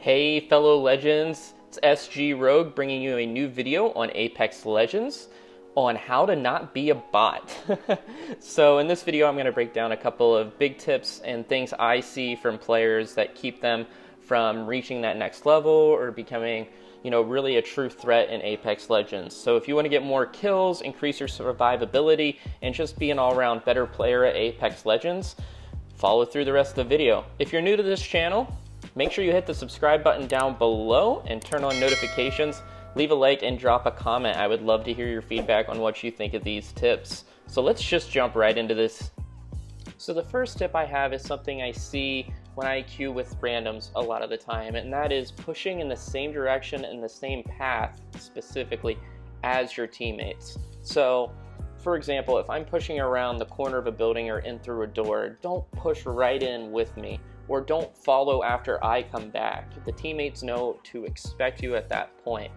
Hey fellow legends, it's SG Rogue bringing you a new video on Apex Legends on how to not be a bot. So in this video I'm going to break down a couple of big tips and things I see from players that keep them from reaching that next level or becoming, really a true threat in Apex Legends. So if you want to get more kills, increase your survivability, and just be an all-around better player at Apex Legends, follow through the rest of the video. If you're new to this channel, make sure you hit the subscribe button down below and turn on notifications. Leave a like and drop a comment. I would love to hear your feedback on what you think of these tips. So let's just jump right into this. So the first tip I have is something I see when I queue with randoms a lot of the time, and that is pushing in the same direction and the same path specifically as your teammates. So for example, if I'm pushing around the corner of a building or in through a door, don't push right in with me, or don't follow after I come back. The teammates know to expect you at that point.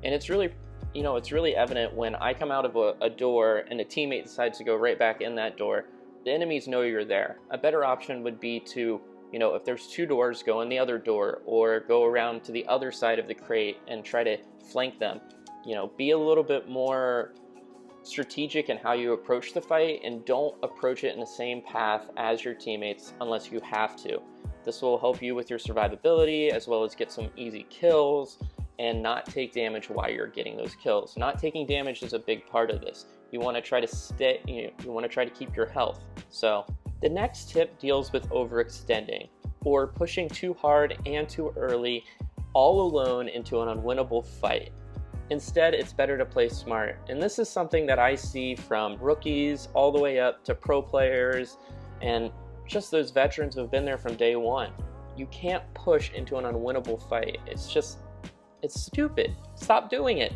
And it's really, it's really evident when I come out of a door and a teammate decides to go right back in that door. The enemies know you're there. A better option would be to, if there's two doors, go in the other door, or go around to the other side of the crate and try to flank them. Be a little bit more strategic in how you approach the fight, and don't approach it in the same path as your teammates unless you have to. This will help you with your survivability as well as get some easy kills and not take damage while you're getting those kills. Not taking damage is a big part of this. You want to try to stay, you want to try to keep your health. So the next tip deals with overextending or pushing too hard and too early all alone into an unwinnable fight. Instead, it's better to play smart. And this is something that I see from rookies all the way up to pro players and just those veterans who have been there from day one. You can't push into an unwinnable fight. It's stupid. Stop doing it.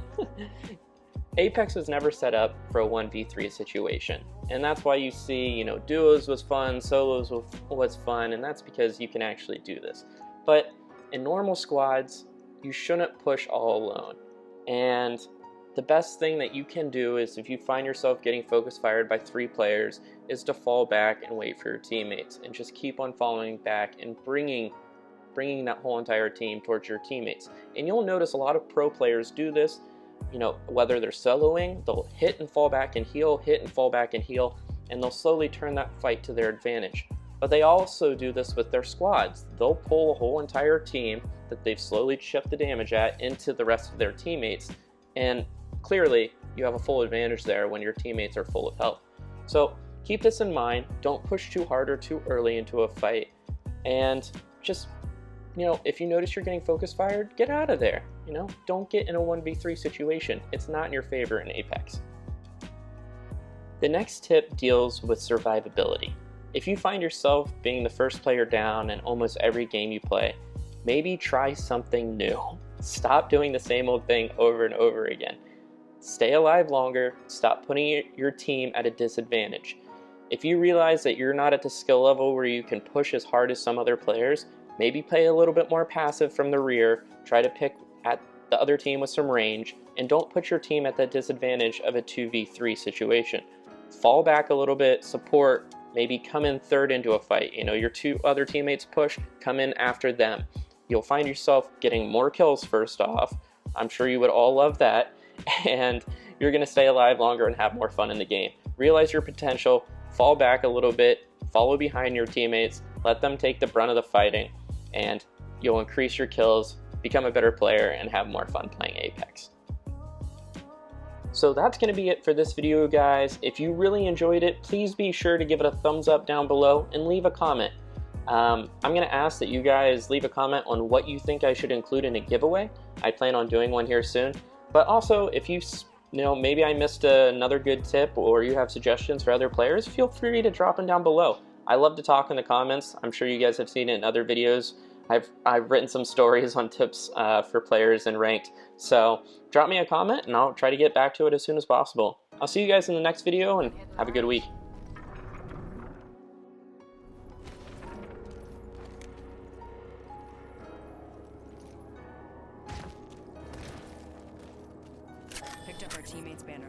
Apex was never set up for a 1v3 situation. And that's why you see, duos was fun, solos was fun, and that's because you can actually do this. But in normal squads, you shouldn't push all alone. And the best thing that you can do is, if you find yourself getting focus fired by 3 players, is to fall back and wait for your teammates and just keep on falling back and bringing that whole entire team towards your teammates. And you'll notice a lot of pro players do this, whether they're soloing, they'll hit and fall back and heal, hit and fall back and heal, and they'll slowly turn that fight to their advantage. But they also do this with their squads. They'll pull a whole entire team that they've slowly chipped the damage at into the rest of their teammates, and clearly you have a full advantage there when your teammates are full of health. So keep this in mind. Don't push too hard or too early into a fight, and just, if you notice you're getting focus fired, get out of there. Don't get in a 1v3 situation. It's not in your favor in Apex. The next tip deals with survivability. If you find yourself being the first player down in almost every game you play, maybe try something new. Stop doing the same old thing over and over again. Stay alive longer. Stop putting your team at a disadvantage. If you realize that you're not at the skill level where you can push as hard as some other players, maybe play a little bit more passive from the rear, try to pick at the other team with some range, and don't put your team at that disadvantage of a 2v3 situation. Fall back a little bit, support, maybe come in third into a fight. Your 2 other teammates push, come in after them. You'll find yourself getting more kills first off. I'm sure you would all love that. And you're going to stay alive longer and have more fun in the game. Realize your potential, fall back a little bit, follow behind your teammates, let them take the brunt of the fighting, and you'll increase your kills, become a better player, and have more fun playing Apex. So that's going to be it for this video, guys. If you really enjoyed it, please be sure to give it a thumbs up down below and leave a comment. I'm going to ask that you guys leave a comment on what you think I should include in a giveaway. I plan on doing one here soon. But also, if maybe I missed another good tip, or you have suggestions for other players, feel free to drop them down below. I love to talk in the comments. I'm sure you guys have seen it in other videos. I've written some stories on tips for players in ranked. So drop me a comment and I'll try to get back to it as soon as possible. I'll see you guys in the next video, and have a good week. Picked up our teammate's banner.